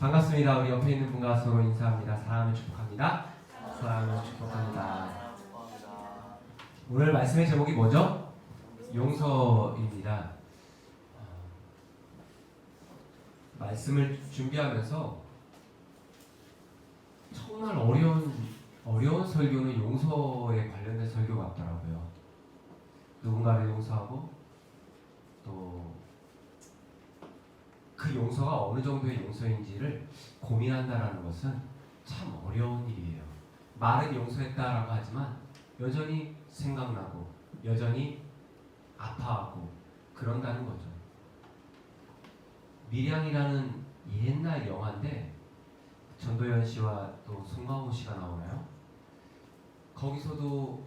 반갑습니다. 우리 옆에 있는 분과 서로 인사합니다. 사랑하며 축복합니다. 사랑하며 축복합니다. 오늘 말씀의 제목이 뭐죠? 용서입니다. 말씀을 준비하면서 정말 어려운 설교는 용서에 관련된 설교 같더라고요. 누군가를 용서하고 또 그 용서가 어느 정도의 용서인지를 고민한다는 것은 참 어려운 일이에요. 말은 용서했다라고 하지만 여전히 생각나고 여전히 아파하고 그런다는 거죠. 밀양이라는 옛날 영화인데 전도연 씨와 또 송강호 씨가 나오나요? 거기서도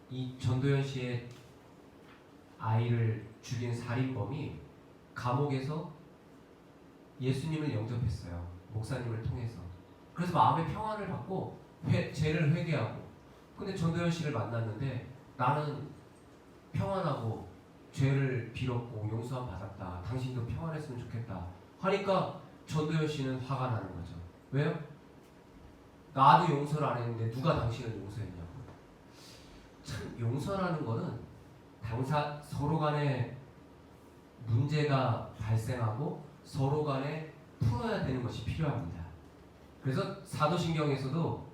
이 전도연 씨의 아이를 죽인 살인범이 감옥에서 예수님을 영접했어요. 목사님을 통해서. 그래서 마음의 평안을 받고 죄를 회개하고. 근데 전도연 씨를 만났는데 나는 평안하고 죄를 빌었고 용서함 받았다. 당신도 평안했으면 좋겠다. 하니까 전도연 씨는 화가 나는 거죠. 왜요? 나도 용서를 안 했는데 누가 당신을 용서했냐고. 참 용서라는 거는 당사 서로 간에 문제가 발생하고 서로 간에 풀어야 되는 것이 필요합니다. 그래서 사도신경에서도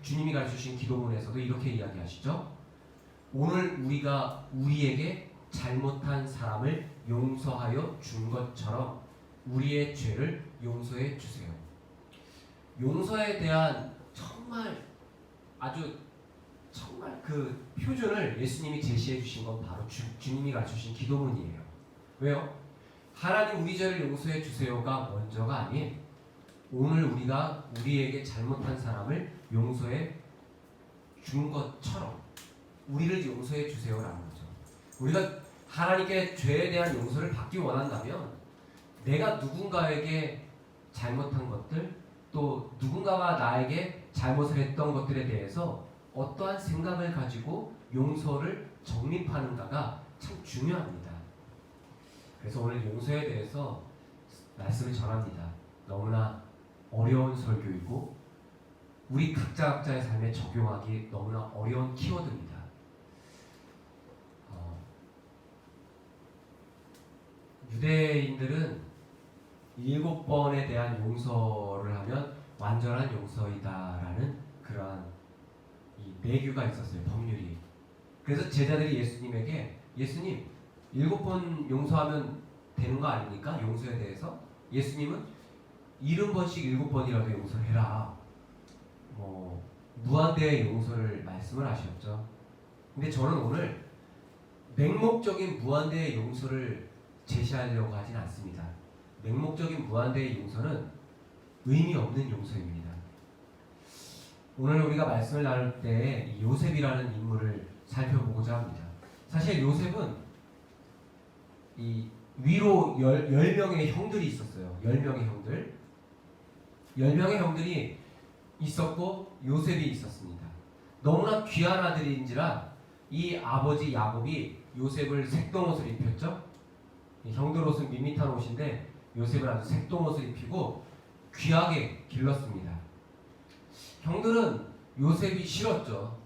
주님이 가르쳐주신 기도문에서도 이렇게 이야기하시죠. 오늘 우리가 우리에게 잘못한 사람을 용서하여 준 것처럼 우리의 죄를 용서해 주세요. 용서에 대한 정말 그 표준을 예수님이 제시해 주신 건 바로 주님이 가르쳐주신 기도문이에요. 왜요? 하나님 우리 죄를 용서해 주세요가 먼저가 아닌 오늘 우리가 우리에게 잘못한 사람을 용서해 준 것처럼 우리를 용서해 주세요라는 거죠. 우리가 하나님께 죄에 대한 용서를 받기 원한다면 내가 누군가에게 잘못한 것들 또 누군가가 나에게 잘못을 했던 것들에 대해서 어떠한 생각을 가지고 용서를 정립하는가가 참 중요합니다. 그래서 오늘 용서에 대해서 말씀을 전합니다. 너무나 어려운 설교이고 우리 각자의 삶에 적용하기 너무나 어려운 키워드입니다. 유대인들은 7번에 대한 용서를 하면 완전한 용서이다라는 그러한 이 내규가 있었어요. 법률이. 그래서 제자들이 예수님에게 예수님 7번 용서하면 되는 거 아닙니까? 용서에 대해서 예수님은 70번씩 7번이라도 용서를 해라. 무한대의 용서를 말씀을 하셨죠. 근데 저는 오늘 맹목적인 무한대의 용서를 제시하려고 하진 않습니다. 맹목적인 무한대의 용서는 의미 없는 용서입니다. 오늘 우리가 말씀을 나눌 때 요셉이라는 인물을 살펴보고자 합니다. 사실 요셉은 이 위로 10명의 형들이 있었어요. 10명의 형들. 10명의 형들이 있었고 요셉이 있었습니다. 너무나 귀한 아들인지라 이 아버지 야곱이 요셉을 색동옷을 입혔죠. 형들 옷은 밋밋한 옷인데 요셉은 아주 색동옷을 입히고 귀하게 길렀습니다. 형들은 요셉이 싫었죠.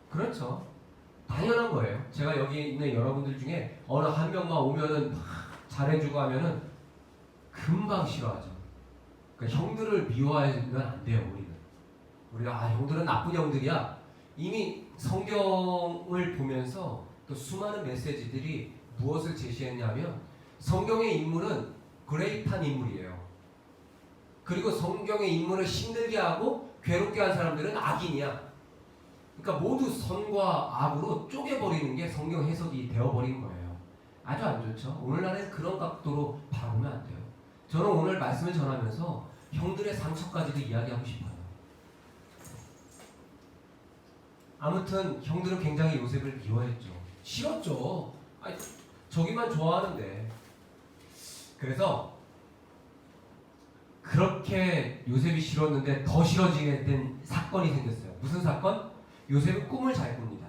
그렇죠. 당연한 거예요. 제가 여기 있는 여러분들 중에 어느 한 명만 오면은 막 잘해주고 하면은 금방 싫어하죠. 그러니까 형들을 미워하면 안 돼요. 우리가 형들은 나쁜 형들이야. 이미 성경을 보면서 또 수많은 메시지들이 무엇을 제시했냐면 성경의 인물은 그레이트한 인물이에요. 그리고 성경의 인물을 힘들게 하고 괴롭게 한 사람들은 악인이야. 그러니까 모두 선과 악으로 쪼개버리는 게 성경 해석이 되어버린 거예요. 아주 안 좋죠. 오늘날에 그런 각도로 바라보면 안 돼요. 저는 오늘 말씀을 전하면서 형들의 상처까지도 이야기하고 싶어요. 아무튼 형들은 굉장히 요셉을 미워했죠. 싫었죠. 저기만 좋아하는데. 그래서 그렇게 요셉이 싫었는데 더 싫어지게 된 사건이 생겼어요. 무슨 사건? 요셉은 꿈을 잘 꿉니다.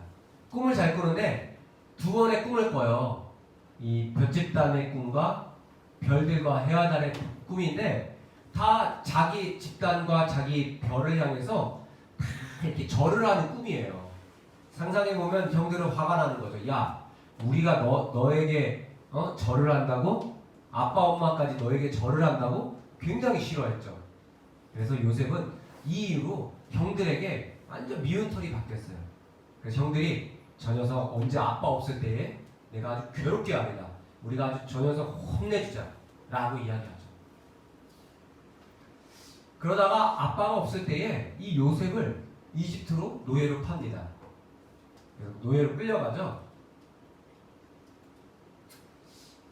꿈을 잘 꾸는데 두 번의 꿈을 꿔요. 이 볏집단의 꿈과 별들과 해와 달의 꿈인데 다 자기 집단과 자기 별을 향해서 다 이렇게 절을 하는 꿈이에요. 상상해 보면 형들은 화가 나는 거죠. 야, 우리가 너에게 절을 한다고? 아빠 엄마까지 너에게 절을 한다고? 굉장히 싫어했죠. 그래서 요셉은 이 이후로 형들에게 완전 미운 털이 바뀌었어요. 그래서 형들이 저 녀석 언제 아빠 없을 때에 내가 아주 괴롭게 하겠다. 우리가 아주 저 녀석 혼내주자 라고 이야기하죠. 그러다가 아빠가 없을 때에 이 요셉을 이집트로 노예로 팝니다. 노예로 끌려가죠.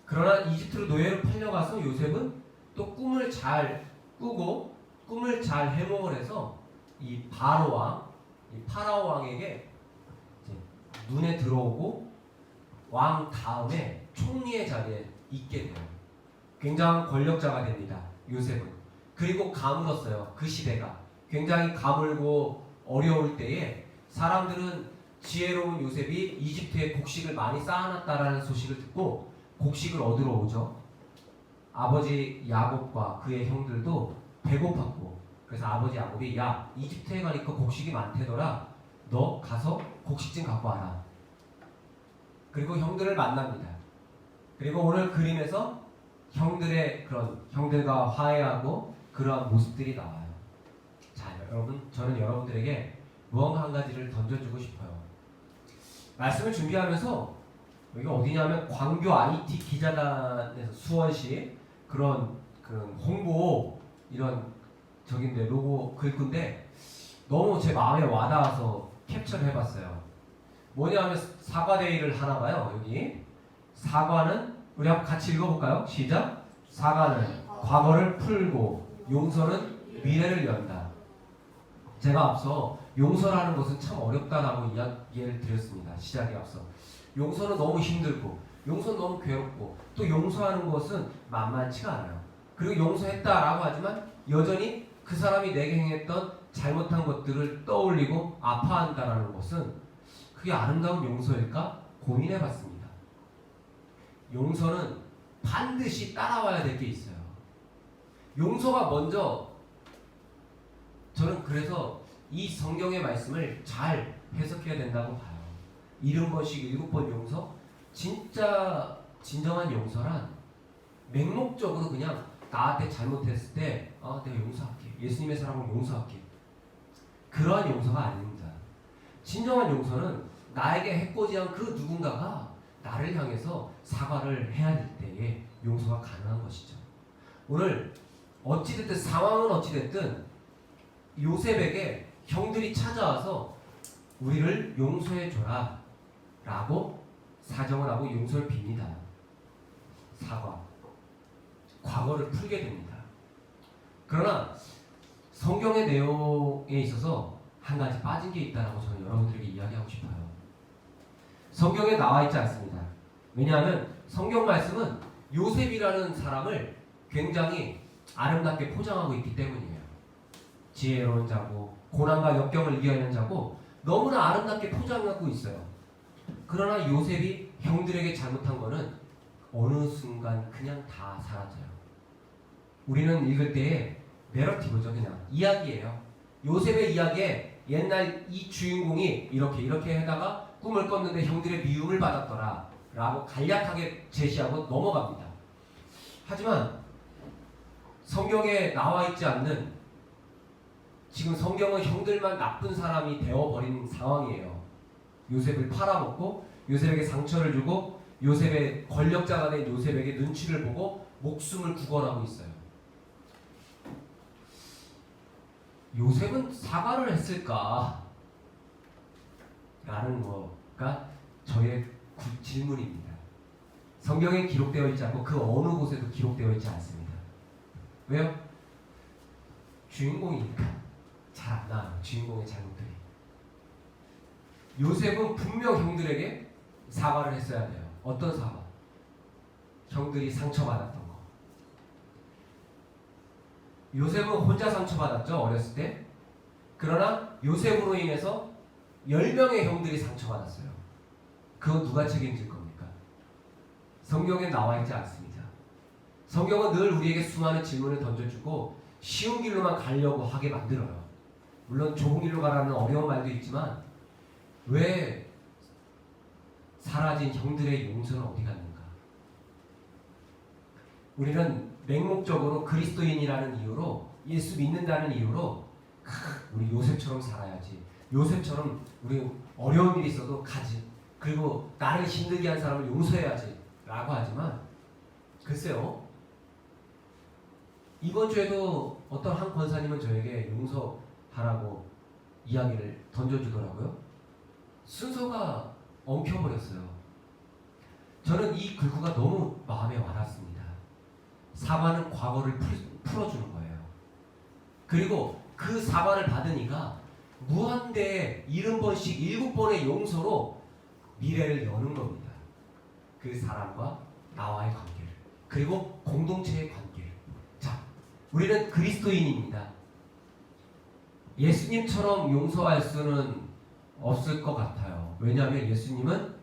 그러나 이집트로 노예로 팔려가서 요셉은 또 꿈을 잘 꾸고 꿈을 잘 해몽을 해서 이 바로 왕, 이 파라오 왕에게 눈에 들어오고 왕 다음에 총리의 자리에 있게 돼요. 굉장한 권력자가 됩니다. 요셉은. 그리고 가물었어요. 그 시대가 굉장히 가물고 어려울 때에 사람들은 지혜로운 요셉이 이집트에 곡식을 많이 쌓아놨다라는 소식을 듣고 곡식을 얻으러 오죠. 아버지 야곱과 그의 형들도 배고팠고 그래서 아버지 야곱이 야 이집트에 가니까 곡식이 많대더라. 너 가서 곡식 좀 갖고 와라. 그리고 형들을 만납니다. 그리고 오늘 그림에서 형들의 그런 형들과 화해하고 그러한 모습들이 나와요. 자 여러분 저는 여러분들에게 무언가 한 가지를 던져주고 싶어요. 말씀을 준비하면서 여기가 어디냐면 광교 IT 기자단에서 수원시 그런 홍보 이런 저긴데 로고 글건데 너무 제 마음에 와닿아서 캡처를 해봤어요. 뭐냐면 사과데이를 하나 봐요. 여기 사과는 우리 한번 같이 읽어볼까요? 시작. 사과는 과거를 풀고 용서는 미래를 연다. 제가 앞서 용서라는 것은 참 어렵다라고 이야기를 드렸습니다. 시작에 앞서 용서는 너무 힘들고 용서는 너무 괴롭고 또 용서하는 것은 만만치가 않아요. 그리고 용서했다라고 하지만 여전히 그 사람이 내게 행했던 잘못한 것들을 떠올리고 아파한다라는 것은 그게 아름다운 용서일까 고민해봤습니다. 용서는 반드시 따라와야 될 게 있어요. 용서가 먼저 저는 그래서 이 성경의 말씀을 잘 해석해야 된다고 봐요. 70번씩 7번 용서? 진짜 진정한 용서란 맹목적으로 그냥 나한테 잘못했을 때 내가 용서할게. 예수님의 사랑을 용서할게. 그러한 용서가 아닙니다. 진정한 용서는 나에게 해코지한 그 누군가가 나를 향해서 사과를 해야 될 때에 용서가 가능한 것이죠. 오늘 어찌됐든 상황은 어찌됐든 요셉에게 형들이 찾아와서 우리를 용서해줘라 라고 사정을 하고 용서를 빕니다. 사과. 과거를 풀게 됩니다. 그러나 성경의 내용에 있어서 한 가지 빠진 게 있다라고 저는 여러분들에게 이야기하고 싶어요. 성경에 나와 있지 않습니다. 왜냐하면 성경 말씀은 요셉이라는 사람을 굉장히 아름답게 포장하고 있기 때문이에요. 지혜로운 자고 고난과 역경을 이겨내는 자고 너무나 아름답게 포장하고 있어요. 그러나 요셉이 형들에게 잘못한 거는 어느 순간 그냥 다 사라져요. 우리는 읽을 때에 내러티브죠. 그냥 이야기예요. 요셉의 이야기에 옛날 이 주인공이 이렇게 하다가 꿈을 꿨는데 형들의 미움을 받았더라 라고 간략하게 제시하고 넘어갑니다. 하지만 성경에 나와 있지 않는 지금 성경은 형들만 나쁜 사람이 되어버린 상황이에요. 요셉을 팔아먹고 요셉에게 상처를 주고 요셉의 권력자가 된 요셉에게 눈치를 보고 목숨을 구걸하고 있어요. 요셉은 사과를 했을까? 라는 거가 저의 질문입니다. 성경에 기록되어 있지 않고 그 어느 곳에도 기록되어 있지 않습니다. 왜요? 주인공이니까 잘 안 나와요. 주인공의 잘못들이. 요셉은 분명 형들에게 사과를 했어야 돼요. 어떤 사과? 형들이 상처받았던 거. 요셉은 혼자 상처받았죠. 어렸을 때. 그러나 요셉으로 인해서 10명의 형들이 상처받았어요. 그거 누가 책임질 겁니까? 성경에 나와 있지 않습니다. 성경은 늘 우리에게 수많은 질문을 던져주고 쉬운 길로만 가려고 하게 만들어요. 물론 좁은 길로 가라는 어려운 말도 있지만 왜 사라진 형들의 용서는 어디 갔는가? 우리는 맹목적으로 그리스도인이라는 이유로 예수 믿는다는 이유로 우리 요셉처럼 살아야지. 요셉처럼 우리 어려운 일이 있어도 가지. 그리고 나를 힘들게 한 사람을 용서해야지 라고 하지만 글쎄요. 이번 주에도 어떤 한 권사님은 저에게 용서하라고 이야기를 던져주더라고요. 순서가 엉켜버렸어요. 저는 이 글구가 너무 마음에 와닿습니다. 사과는 과거를 풀어주는 거예요. 그리고 그 사과를 받으니까 무한대의 70번씩 7번의 용서로 미래를 여는 겁니다. 그 사람과 나와의 관계를, 그리고 공동체의 관계를. 자, 우리는 그리스도인입니다. 예수님처럼 용서할 수는 없을 것 같아요. 왜냐하면 예수님은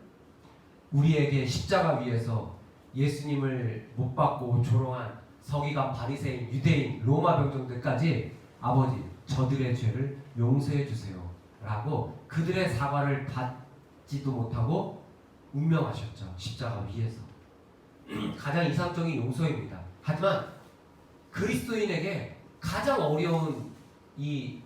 우리에게 십자가 위에서 예수님을 못 받고 조롱한 서기관, 바리새인, 유대인, 로마 병정들까지 아버지 저들의 죄를 용서해 주세요 라고 그들의 사과를 받지도 못하고 운명하셨죠. 십자가 위에서. 가장 이상적인 용서입니다. 하지만 그리스도인에게 가장 어려운 이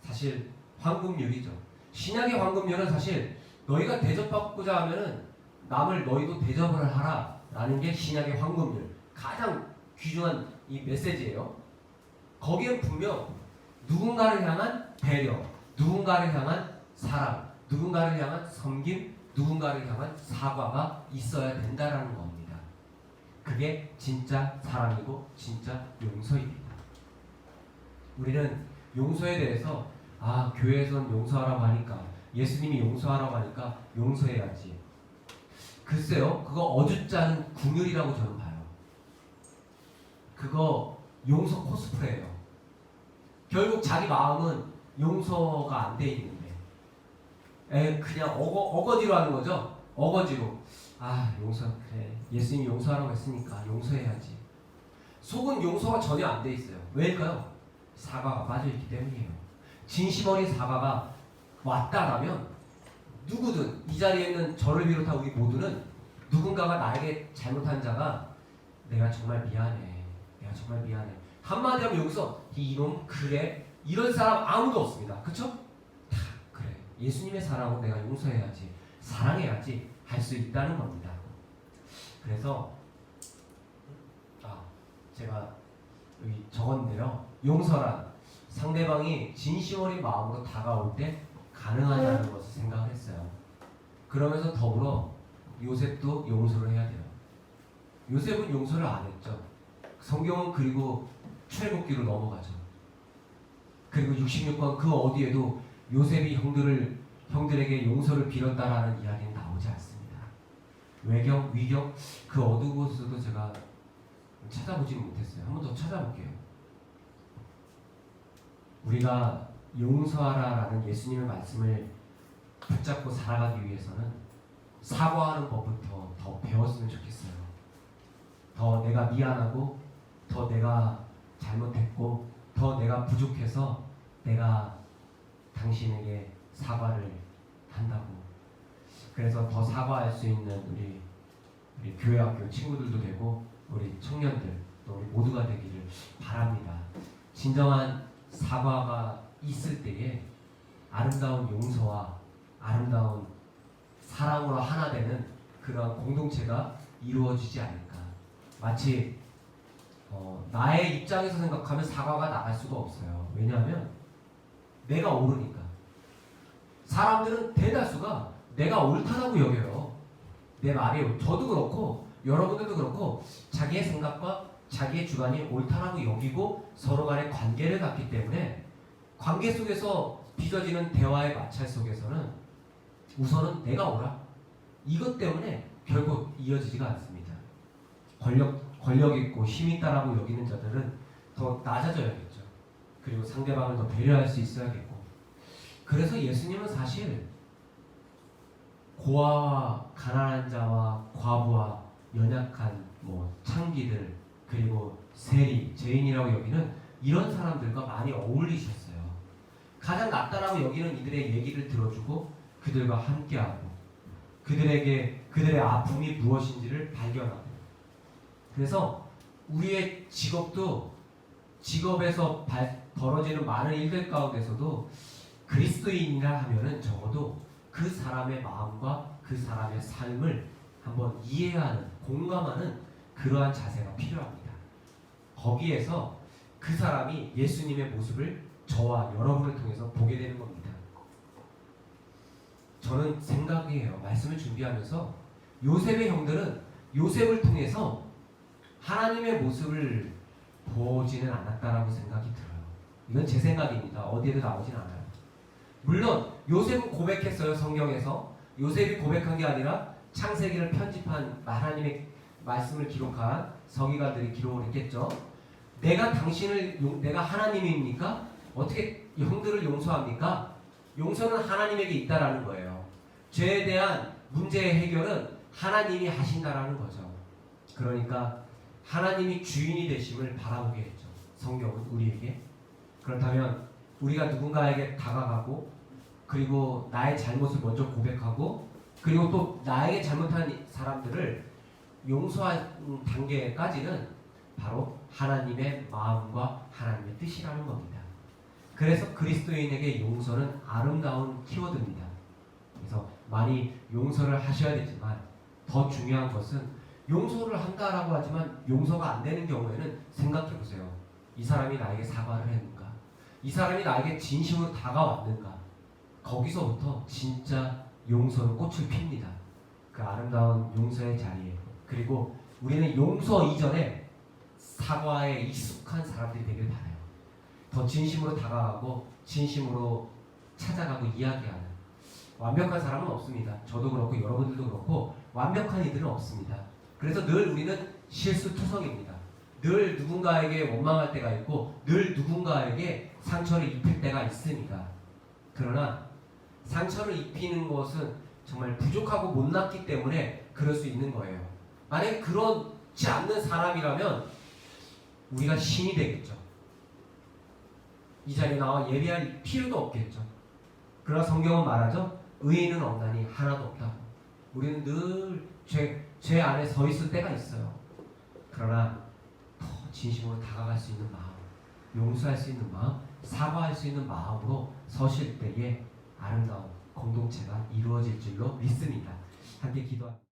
사실 황금률이죠. 신약의 황금률은 사실 너희가 대접받고자 하면은 남을 너희도 대접을 하라 라는 게 신약의 황금률. 가장 귀중한 이 메시지예요. 거기엔 분명 누군가를 향한 배려, 누군가를 향한 사랑, 누군가를 향한 섬김, 누군가를 향한 사과가 있어야 된다라는 겁니다. 그게 진짜 사랑이고 진짜 용서입니다. 우리는 용서에 대해서 교회에서는 용서하라고 하니까, 예수님이 용서하라고 하니까 용서해야지. 글쎄요, 그거 어줍잖은 궁율이라고 저는 봐요. 그거 용서 코스프레예요. 결국 자기 마음은 용서가 안 돼 있는데 그냥 어거지로 하는 거죠. 어거지로 용서, 그래 예수님이 용서하라고 했으니까 용서해야지. 속은 용서가 전혀 안 돼 있어요. 왜일까요? 사과가 빠져있기 때문이에요. 진심 어린 사과가 왔다라면 누구든, 이 자리에 있는 저를 비롯한 우리 모두는 누군가가 나에게 잘못한 자가 내가 정말 미안해, 내가 정말 미안해 한마디 하면 여기서 이놈 그래 이런 사람 아무도 없습니다. 그쵸? 그래 예수님의 사랑으로 내가 용서해야지, 사랑해야지 할 수 있다는 겁니다. 그래서 제가 여기 적었는데요. 용서란 상대방이 진심 어린 마음으로 다가올 때 가능하다는 것을 생각을 했어요. 그러면서 더불어 요셉도 용서를 해야 돼요. 요셉은 용서를 안 했죠. 성경은 그리고 출애굽기로 넘어가죠. 그리고 66권 그 어디에도 요셉이 형들에게 용서를 빌었다라는 이야기는 나오지 않습니다. 외경, 위경 그 어두운 곳에서도 제가 찾아보지는 못했어요. 한 번 더 찾아볼게요. 우리가 용서하라라는 예수님의 말씀을 붙잡고 살아가기 위해서는 사과하는 법부터 더 배웠으면 좋겠어요. 더 내가 미안하고, 더 내가 잘못했고, 더 내가 부족해서 내가 당신에게 사과를 한다고. 그래서 더 사과할 수 있는 우리 교회 학교 친구들도 되고 우리 청년들 또 우리 모두가 되기를 바랍니다. 진정한 사과가 있을 때에 아름다운 용서와 아름다운 사랑으로 하나 되는 그런 공동체가 이루어지지 않을까. 마치 나의 입장에서 생각하면 사과가 나갈 수가 없어요. 왜냐하면 내가 옳으니까. 사람들은 대다수가 내가 옳다라고 여겨요. 내 말이, 저도 그렇고 여러분들도 그렇고 자기의 생각과 자기의 주관이 옳다라고 여기고 서로 간의 관계를 갖기 때문에 관계 속에서 빚어지는 대화의 마찰 속에서는 우선은 내가 옳아, 이것 때문에 결국 이어지지가 않습니다. 권력 있고 힘 있다라고 여기는 자들은 더 낮아져야겠죠. 그리고 상대방을 더 배려할 수 있어야겠고. 그래서 예수님은 사실 고아와 가난한 자와 과부와 연약한 창기들, 그리고 세리, 죄인이라고 여기는 이런 사람들과 많이 어울리셨어요. 가장 낫다라고 여기는 이들의 얘기를 들어주고 그들과 함께하고 그들에게 그들의 아픔이 무엇인지를 발견하고. 그래서 우리의 직업도 직업에서 벌어지는 많은 일들 가운데서도 그리스도인이라 하면은 적어도 그 사람의 마음과 그 사람의 삶을 한번 이해하는, 공감하는 그러한 자세가 필요합니다. 거기에서 그 사람이 예수님의 모습을 저와 여러분을 통해서 보게 되는 겁니다. 저는 생각이에요. 말씀을 준비하면서 요셉의 형들은 요셉을 통해서 하나님의 모습을 보지는 않았다라고 생각이 들어요. 이건 제 생각입니다. 어디에도 나오진 않아요. 물론 요셉은 고백했어요. 성경에서. 요셉이 고백한 게 아니라 창세기를 편집한 하나님의 말씀을 기록한 서기관들이 기록을 했겠죠. 내가 하나님입니까? 어떻게 형들을 용서합니까? 용서는 하나님에게 있다라는 거예요. 죄에 대한 문제의 해결은 하나님이 하신다라는 거죠. 그러니까 하나님이 주인이 되심을 바라보게 했죠. 성경은 우리에게. 그렇다면 우리가 누군가에게 다가가고 그리고 나의 잘못을 먼저 고백하고 그리고 또 나에게 잘못한 사람들을 용서하는 단계까지는 바로 하나님의 마음과 하나님의 뜻이라는 겁니다. 그래서 그리스도인에게 용서는 아름다운 키워드입니다. 그래서 많이 용서를 하셔야 되지만 더 중요한 것은 용서를 한다라고 하지만 용서가 안 되는 경우에는 생각해 보세요. 이 사람이 나에게 사과를 했는가? 이 사람이 나에게 진심으로 다가왔는가? 거기서부터 진짜 용서는 꽃을 핍니다. 그 아름다운 용서의 자리에. 그리고 우리는 용서 이전에 사과에 익숙한 사람들이 되길 바라요. 더 진심으로 다가가고 진심으로 찾아가고 이야기하는 완벽한 사람은 없습니다. 저도 그렇고 여러분들도 그렇고 완벽한 이들은 없습니다. 그래서 늘 우리는 실수투성입니다. 늘 누군가에게 원망할 때가 있고 늘 누군가에게 상처를 입힐 때가 있습니다. 그러나 상처를 입히는 것은 정말 부족하고 못났기 때문에 그럴 수 있는 거예요. 만약에 그렇지 않는 사람이라면 우리가 신이 되겠죠. 이 자리에 나와 예배할 필요도 없겠죠. 그러나 성경은 말하죠. 의인은 없나니 하나도 없다고. 우리는 늘 죄 안에 서 있을 때가 있어요. 그러나 더 진심으로 다가갈 수 있는 마음, 용서할 수 있는 마음, 사과할 수 있는 마음으로 서실 때에 아름다운 공동체가 이루어질 줄로 믿습니다. 함께 기도합니다.